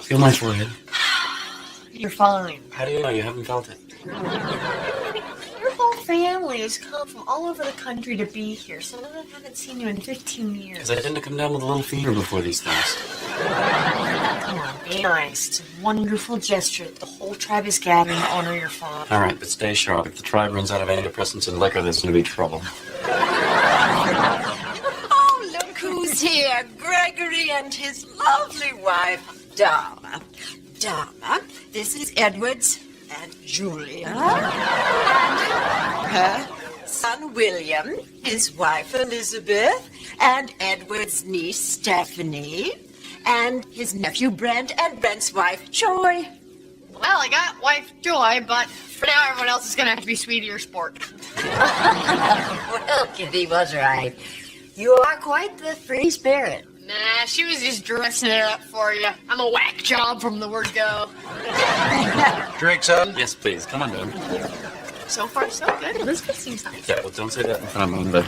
Feel my forehead. You're following. How do you know? You haven't felt it. Your whole family has come from all over the country to be here. Some of them haven't seen you in 15 years. Because I tend to come down with a little fever before these things. Come on, be nice. It's a wonderful gesture. The whole tribe is gathering to honor your father. All right, but stay sharp. If the tribe runs out of antidepressants and liquor, there's going to be trouble. Oh, look who's here. Gregory and his lovely wife, Dharma. Dharma, this is Edward's Aunt Julia. And her son, William, his wife, Elizabeth, and Edward's niece, Stephanie, and his nephew, Brent, and Brent's wife, Joy. Well, I got wife Joy, but for now everyone else is going to have to be Sweetie or Sport. Well, Kitty was right. You are quite the free spirit. Nah, she was just dressing it up for you. I'm a whack job from the word go. Drink, son? Yes, please. Come on down. So far, so good. Elizabeth seems nice. Yeah, well, don't say that in front of Mom.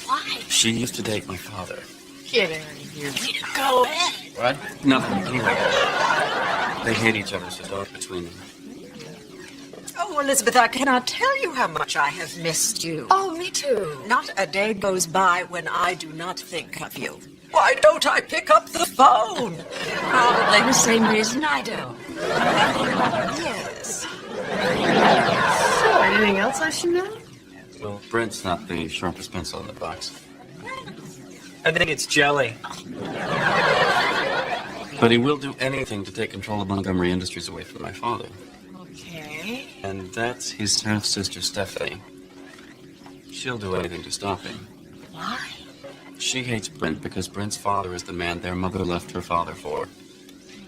Why? She used to date my father. Get out of here. Go ahead. What? Nothing. Anyway. They hate each other, so don't between them. Oh, Elizabeth, I cannot tell you how much I have missed you. Oh, me too. Not a day goes by when I do not think of you. Why don't I pick up the phone? Probably the same reason I do. Yes. So, anything else I should know? Well, Brent's not the sharpest pencil in the box. I think it's jelly. But he will do anything to take control of Montgomery Industries away from my father. Okay. And that's his half-sister, Stephanie. She'll do anything to stop him. Why? She hates Brent because Brent's father is the man their mother left her father for.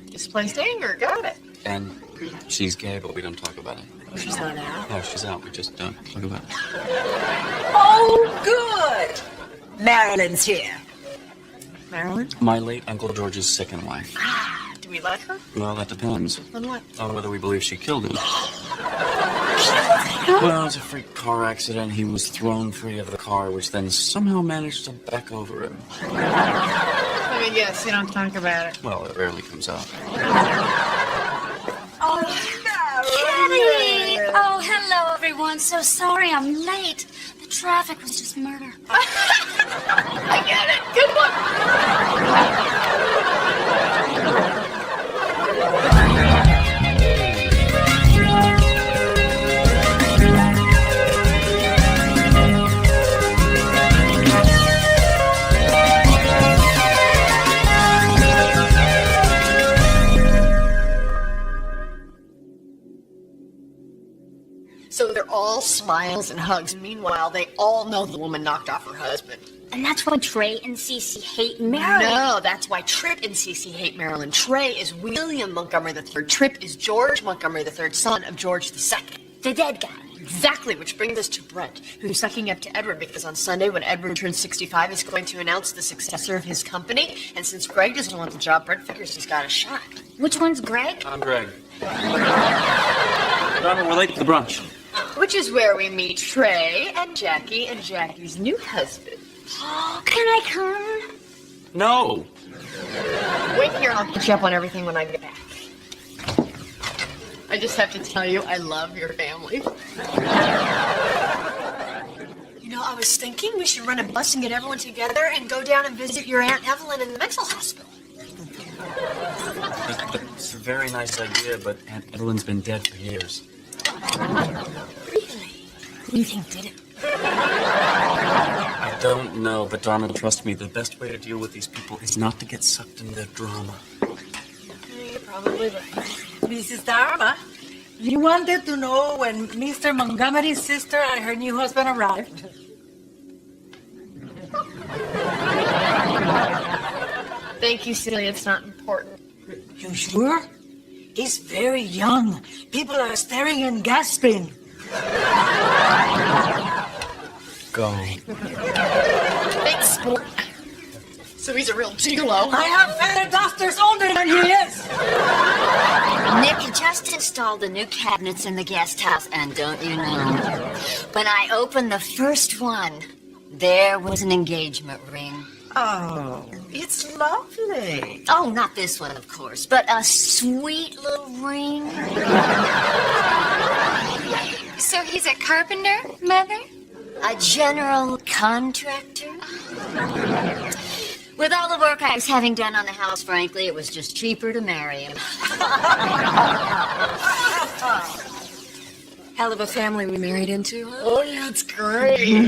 Displaced anger. Got it. And she's gay, but we don't talk about it. She's not out. No, she's out. We just don't talk about it. Oh, good. Marilyn's here. Marilyn? My late Uncle George's second wife. Do we like her? Well, that depends On what? on whether we believe she killed him. Well, it was a freak car accident. He was thrown free of the car, which then somehow managed to back over him. Let me guess, you don't talk about it. Well, it rarely comes out. Oh, Kitty! Oh, hello, everyone. So sorry I'm late. The traffic was just murder. I get it. Good one. So they're all smiles and hugs. Meanwhile, they all know the woman knocked off her husband. And that's why Trey and Cece hate Marilyn. No, that's why Tripp and Cece hate Marilyn. Trey is William Montgomery III. Tripp is George Montgomery III, son of George II. The dead guy. Exactly, which brings us to Brent, who's sucking up to Edward because on Sunday, when Edward turns 65, he's going to announce the successor of his company. And since Greg doesn't want the job, Brent figures he's got a shot. Which one's Greg? I'm Greg. Dharma, we're late for the brunch. Which is where we meet Trey and Jackie's new husband. Oh, can I come? No. Wait here, I'll catch you up on everything when I get back. I just have to tell you, I love your family. You know, I was thinking we should run a bus and get everyone together and go down and visit your Aunt Evelyn in the mental hospital. It's a very nice idea, but Aunt Evelyn's been dead for years. Really? Who do you think did it? I don't know, but Dharma, trust me, the best way to deal with these people is not to get sucked into their drama. You're probably right. Mrs. Dharma, you wanted to know when Mr. Montgomery's sister and her new husband arrived. Thank you, Celia. It's not important. You sure? He's very young. People are staring and gasping. Go. Thanks, sport. So he's a real gigolo. I have feather dusters older than he is. Nick just installed the new cabinets in the guest house, and don't you know, when I opened the first one, there was an engagement ring. Oh, it's lovely. Oh, not this one, of course, but a sweet little ring. So he's a carpenter, Mother? A general contractor. With all the work I was having done on the house, frankly, it was just cheaper to marry him. Hell of a family we married into, huh? Oh, that's great.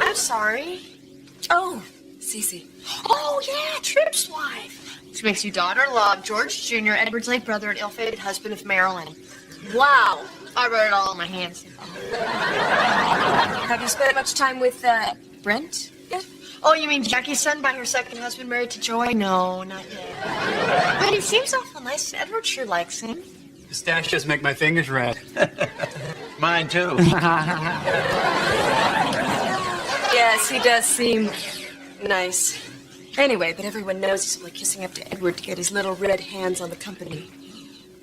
I'm sorry. Oh, Cece. Oh, yeah, Tripp's wife. She makes you daughter-in-law of George Jr., Edward's late brother and ill-fated husband of Marilyn. Wow. I wrote it all in my hands. Have you spent much time with, Brent yet? Oh, you mean Jackie's son by her second husband married to Joy? No, not yet. But he seems awful nice. Edward sure likes him. Pistachios make my fingers red. Mine too. Yes, he does seem nice. Anyway, but everyone knows he's only kissing up to Edward to get his little red hands on the company.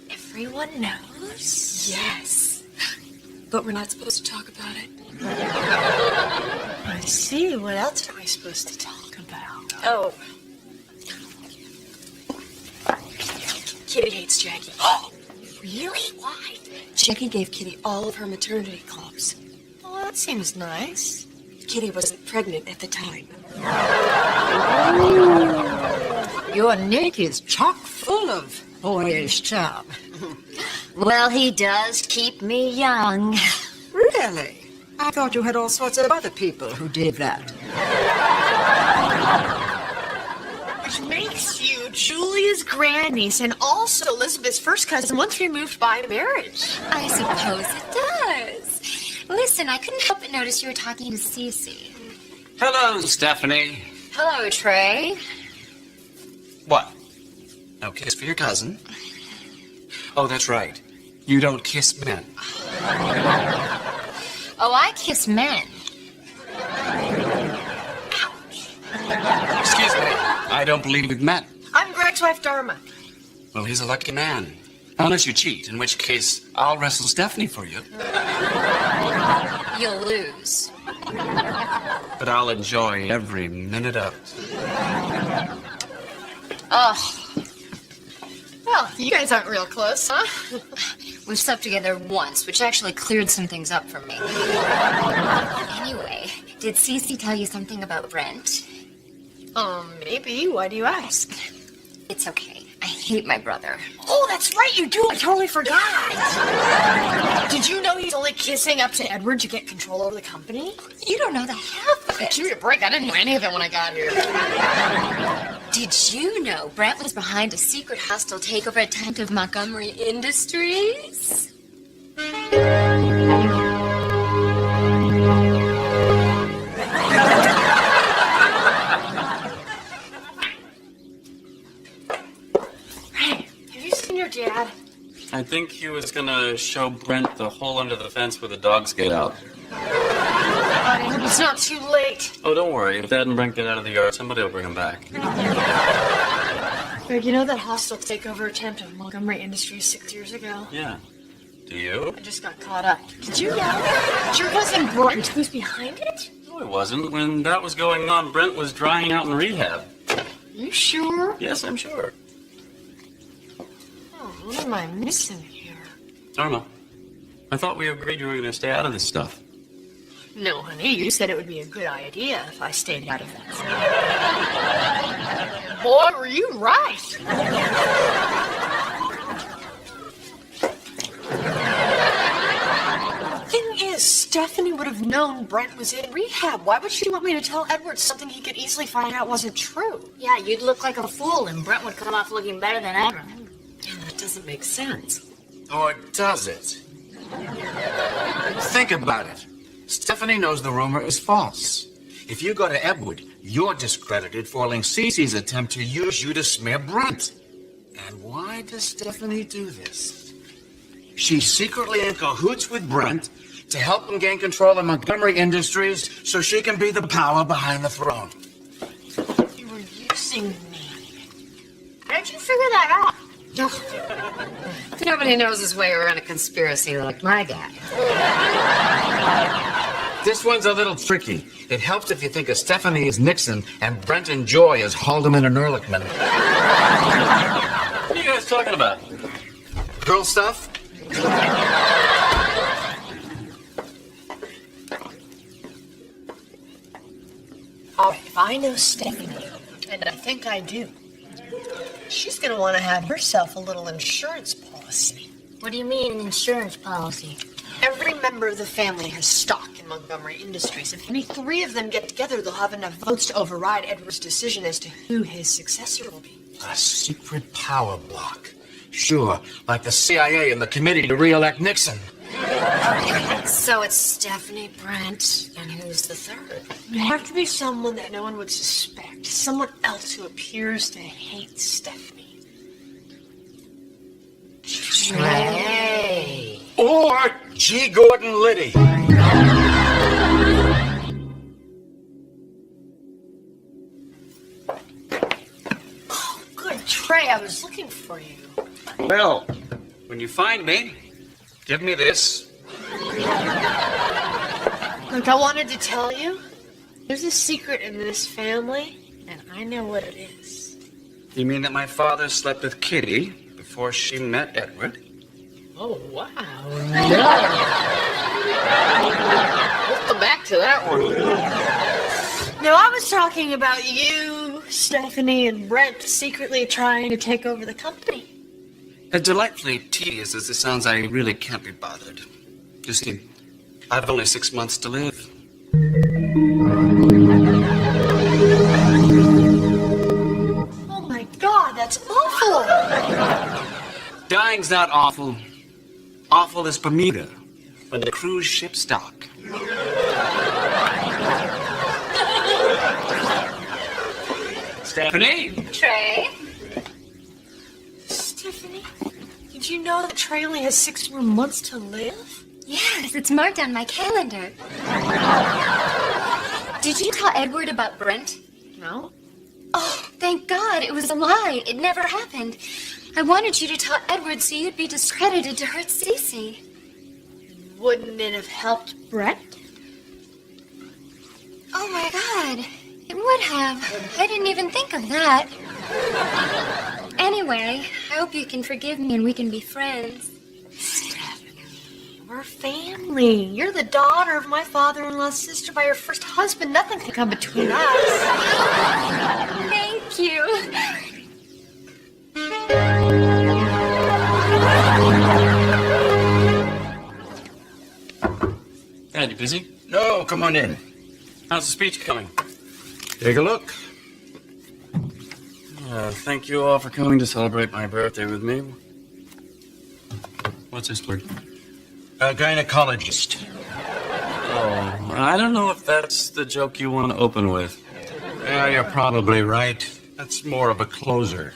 Everyone knows? Yes. But we're not supposed to talk about it. I see. What else are we supposed to talk about? Oh. Kitty hates Jackie. Really? Why? Jackie gave Kitty all of her maternity clothes. Oh, that seems nice. Kitty wasn't pregnant at the time. Your Nick is chock full of boyish charm. Well, he does keep me young. Really? I thought you had all sorts of other people who did that. Which makes you Julia's grandniece and also Elizabeth's first cousin once removed by marriage. I suppose it does. Listen, I couldn't help but notice you were talking to Cece. Hello, Stephanie. Hello, Trey. What? No kiss for your cousin? Oh, that's right. You don't kiss men. Oh, I kiss men. Excuse me. I don't believe we've met. I'm Greg's wife, Dharma. Well, he's a lucky man. Unless you cheat, in which case I'll wrestle Stephanie for you. You'll lose. But I'll enjoy every minute of it. Oh. Well, you guys aren't real close, huh? We slept together once, which actually cleared some things up for me. Anyway, did Cece tell you something about Brent? Maybe. Why do you ask? It's okay. I hate my brother. Oh, that's right, you do. I totally forgot. Did you know he's only kissing up to Edward to get control over the company? You don't know the half of it. Give me a break. I didn't know any of it when I got here. Did you know Brent was behind a secret hostile takeover attempt of Montgomery Industries? Hey, have you seen your dad? I think he was gonna show Brent the hole under the fence where the dogs get out. I hope it's not too late. Oh, don't worry. If Dad and Brent get out of the yard, somebody will bring him back. Greg, you know that hostile takeover attempt of Montgomery Industries 6 years ago? Yeah. Do you? I just got caught up. Did you know? It's your cousin Brent who's behind it? No, it wasn't. When that was going on, Brent was drying out in rehab. You sure? Yes, I'm sure. Oh, what am I missing here? Dharma, I thought we agreed you were gonna stay out of this stuff. No, honey, you said it would be a good idea if I stayed out of that. Boy, were you right. Thing is, Stephanie would have known Brent was in rehab. Why would she want me to tell Edward something he could easily find out wasn't true? Yeah, you'd look like a fool, and Brent would come off looking better than ever. That doesn't make sense. Or does it? Think about it. Stephanie knows the rumor is false. If you go to Edward, you're discredited foiling Cece's attempt to use you to smear Brent. And why does Stephanie do this? She's secretly in cahoots with Brent to help him gain control of Montgomery Industries so she can be the power behind the throne. You were using me. How did you figure that out? Nobody knows his way around a conspiracy like my guy. This one's a little tricky. It helps if you think of Stephanie as Nixon and Brent and Joy as Haldeman and Ehrlichman. What are you guys talking about? Girl stuff? All right, if I know Stephanie, and I think I do, she's going to want to have herself a little insurance policy. What do you mean, an insurance policy? Every member of the family has stock in Montgomery Industries. If any three of them get together, they'll have enough votes to override Edward's decision as to who his successor will be. A secret power block. Sure, like the CIA and the committee to re-elect Nixon. So it's Stephanie, Brent, and who's the third? It would have to be someone that no one would suspect. Someone else who appears to hate Stephanie. Trey. Or G. Gordon Liddy. Oh, good, Trey. I was looking for you. Well, when you find me, give me this. Look, I wanted to tell you, there's a secret in this family, and I know what it is. You mean that my father slept with Kitty before she met Edward? Oh, wow. We'll come back to that one. No, I was talking about you, Stephanie, and Brent secretly trying to take over the company. As delightfully tedious as this sounds, I really can't be bothered. You see, I've only 6 months to live. Oh my God, that's awful. Dying's not awful. Awful is Bermuda, when the cruise ships dock. Stephanie? Trey? Stephanie, did you know that Trey only has 6 more months to live? Yes, it's marked on my calendar. Did you tell Edward about Brent? No. Oh, thank God. It was a lie. It never happened. I wanted you to tell Edward so you'd be discredited to hurt Cece. Wouldn't it have helped Brent? Oh, my God. It would have. I didn't even think of that. Anyway, I hope you can forgive me and we can be friends. Stephanie, we're family. You're the daughter of my father-in-law's sister by her first husband. Nothing can come between us. Thank you. Dad, you busy? No, come on in. How's the speech coming? Take a look. Thank you all for coming to celebrate my birthday with me. What's this word? A gynecologist. Oh, I don't know if that's the joke you want to open with. Yeah, you're probably right. That's more of a closer.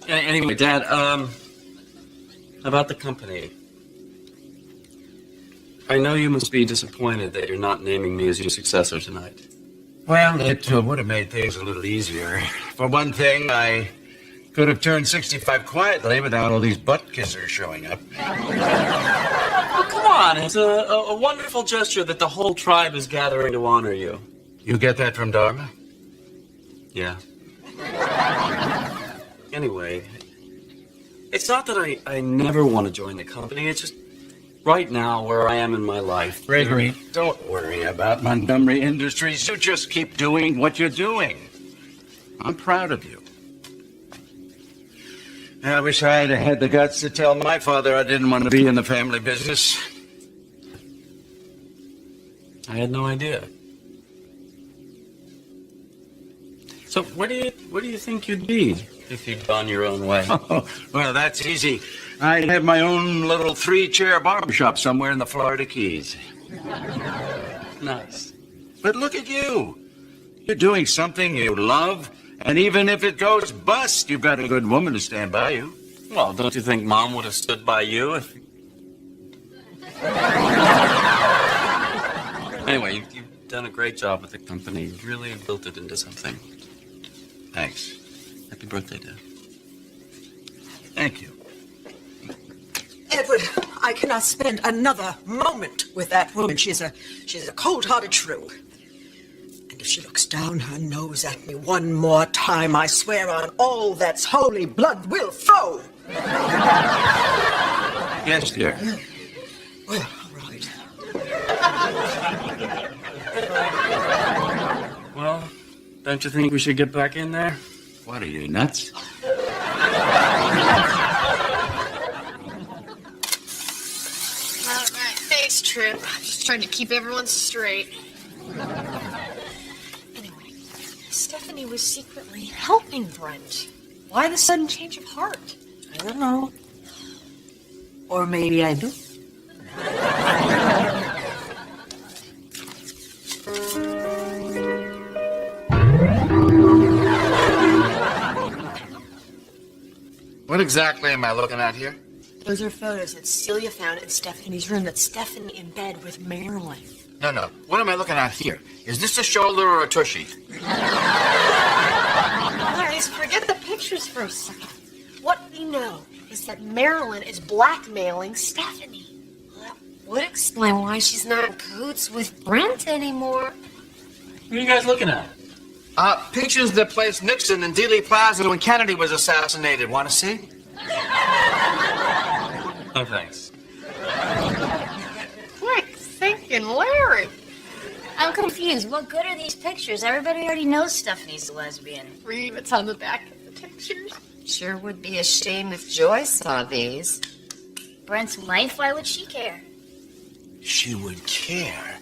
Anyway, Dad, about the company. I know you must be disappointed that you're not naming me as your successor tonight. Well, it would have made things a little easier. For one thing, I could have turned 65 quietly without all these butt kissers showing up. Oh, come on. It's a wonderful gesture that the whole tribe is gathering to honor you. You get that from Dharma? Yeah. Anyway, it's not that I never want to join the company. It's just right now where I am in my life. Gregory, don't worry about Montgomery Industries. You just keep doing what you're doing. I'm proud of you. I wish I had had the guts to tell my father I didn't want to be in the family business. I had no idea. So where do you think you'd be if you'd gone your own way? Oh, well, that's easy. I'd have my own little 3-chair barbershop somewhere in the Florida Keys. Nice. But look at you. You're doing something you love, and even if it goes bust, you've got a good woman to stand by you. Well, don't you think Mom would have stood by you if... Anyway, you've done a great job with the company. You've really built it into something. Thanks. Happy birthday, Dad. Thank you. Edward, I cannot spend another moment with that woman. She's a cold-hearted shrew. And if she looks down her nose at me one more time, I swear on all that's holy, blood will flow. Yes, dear. Well, all right. Well, don't you think we should get back in there? What are you, nuts? All right, thanks, Trip. I'm just trying to keep everyone straight. Anyway, Stephanie was secretly helping Brent. Why the sudden change of heart? I don't know. Or maybe I do. What exactly am I looking at here? Those are photos that Celia found in Stephanie's room. That's Stephanie in bed with Marilyn. No. What am I looking at here? Is this a shoulder or a tushy? Guys, forget the pictures for a second. What we know is that Marilyn is blackmailing Stephanie. Well, that would explain why she's not in cahoots with Brent anymore. What are you guys looking at? Pictures that placed Nixon in Dealey Plaza when Kennedy was assassinated. Want to see? Oh, thanks. Quick thinking, Larry. I'm confused. What good are these pictures? Everybody already knows Stephanie's a lesbian. Read what's on the back of the pictures. Sure would be a shame if Joy saw these. Brent's wife? Why would she care? She would care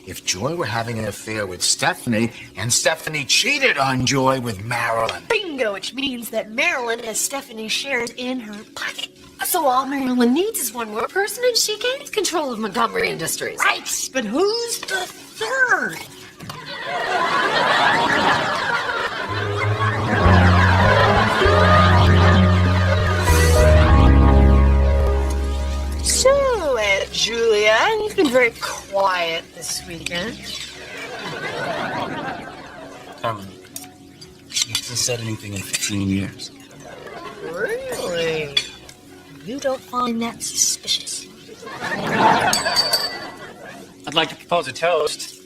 if Joy were having an affair with Stephanie and Stephanie cheated on Joy with Marilyn. Bingo, which means that Marilyn has Stephanie's shares in her pocket. So all Marilyn needs is one more person and she gains control of Montgomery Industries. Right, but who's the third? So, Aunt Julia, you've been very quiet this weekend. He hasn't said anything in 15 years. Really? You don't find that suspicious? I'd like to propose a toast.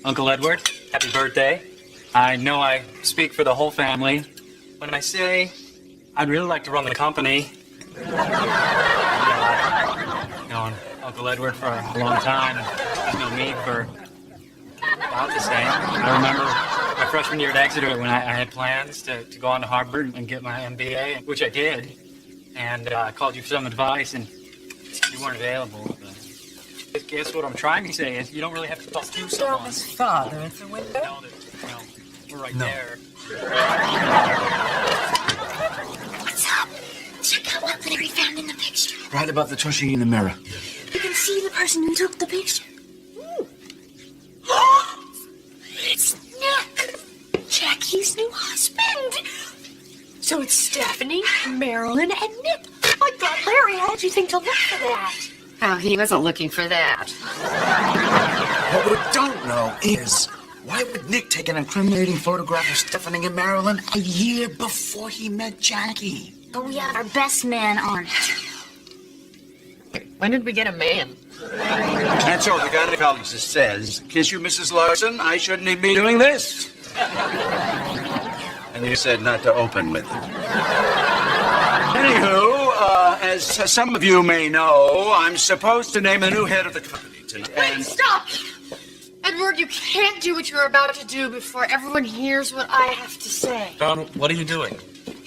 Uncle Edward, happy birthday. I know I speak for the whole family when I say I'd really like to run the company. Known Uncle Edward for a long time. There's no need for about the same. I remember my freshman year at Exeter when I had plans to go on to Harvard and get my MBA, which I did. And I called you for some advice, and you weren't available. But guess what I'm trying to say is you don't really have to talk to someone. His father at the window? No, we're right there. What's up? Check out what Larry found in the picture. Right above the tushy in the mirror. You can see the person who took the picture. It's Nick, Jackie's new husband. So it's Stephanie, Marilyn, and Nick. My God, Larry, how did you think to look for that? Oh, he wasn't looking for that. What we don't know is, why would Nick take an incriminating photograph of Stephanie and Marilyn a year before he met Jackie? But we have our best man on it. When did we get a man? And so the gynecologist says, kiss you, Mrs. Larson, I shouldn't even be doing this. And you said not to open with it. Anywho, as some of you may know, I'm supposed to name the new head of the company tonight. Wait, stop! Edward, you can't do what you're about to do before everyone hears what I have to say. Don, what are you doing?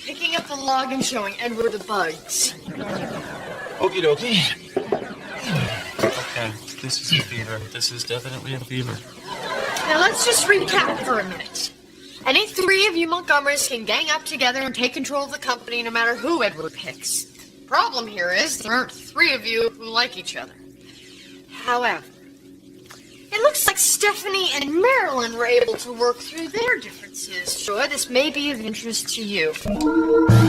Picking up the log and showing Edward the bugs. Okie dokie. Okay, this is a fever. This is definitely a fever. Now let's just recap for a minute. Any three of you Montgomerys can gang up together and take control of the company no matter who Edward picks. The problem here is there aren't three of you who like each other. However, it looks like Stephanie and Marilyn were able to work through their differences. Sure, this may be of interest to you. So,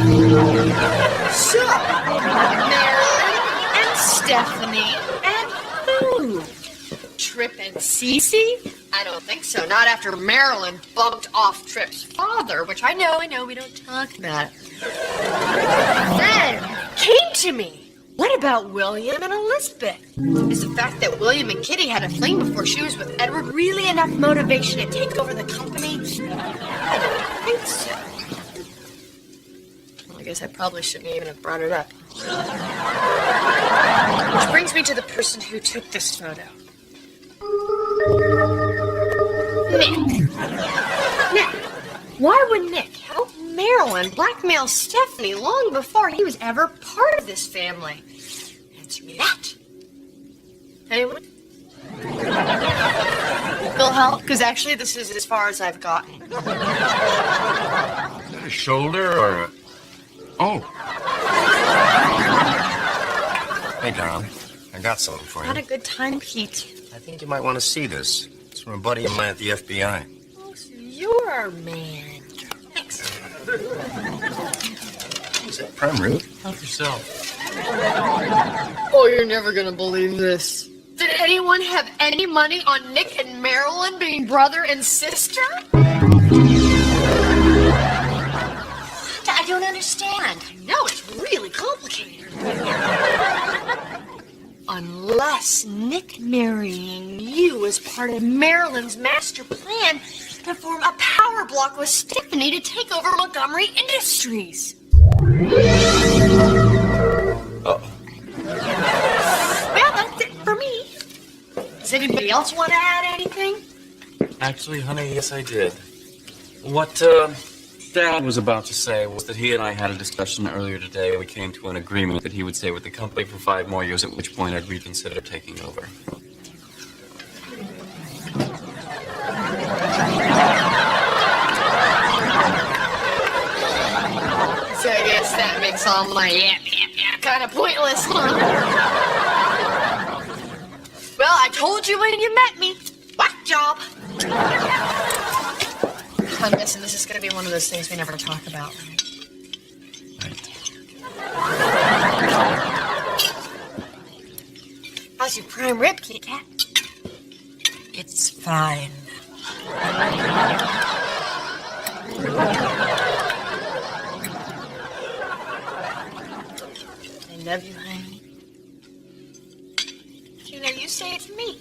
Marilyn and Stephanie and who? Trip and Cece? I don't think so. Not after Marilyn bumped off Trip's father, which I know, we don't talk about it. Then came to me What about William and Elizabeth? Is the fact that William and Kitty had a fling before she was with Edward really enough motivation to take over the company? I don't think so. Well, I guess I probably shouldn't even have brought it up. Which brings me to the person who took this photo. Nick. Now, why would Nick help Marilyn blackmail Stephanie long before he was ever part of this family? Answer me that. Anyone? Will help? Because actually this is as far as I've gotten. Is that a shoulder or a... Oh. Hey, darling. I got something for you. Not a good time, Pete. I think you might want to see this. It's from a buddy of mine at the FBI. Oh, so you're our man. Thanks. Is that prime rib? Help yourself. Oh, you're never gonna believe this. Did anyone have any money on Nick and Marilyn being brother and sister? I don't understand. I know, it's really complicated. Unless Nick marrying you was part of Marilyn's master plan to form a power block with Stephanie to take over Montgomery Industries. Oh. Well, that's it for me. Does anybody else want to add anything? Actually, honey, yes, I did. What Dad was about to say was that he and I had a discussion earlier today. We came to an agreement that he would stay with the company for 5 more years, at which point I'd reconsider taking over. So I guess that makes all my yap kind of pointless, huh? Well, I told you when you met me. Whack job. I'm guessing this is going to be one of those things we never talk about. How's your prime rib, kitty cat? It's fine. I love you, honey. You know, you say it to me.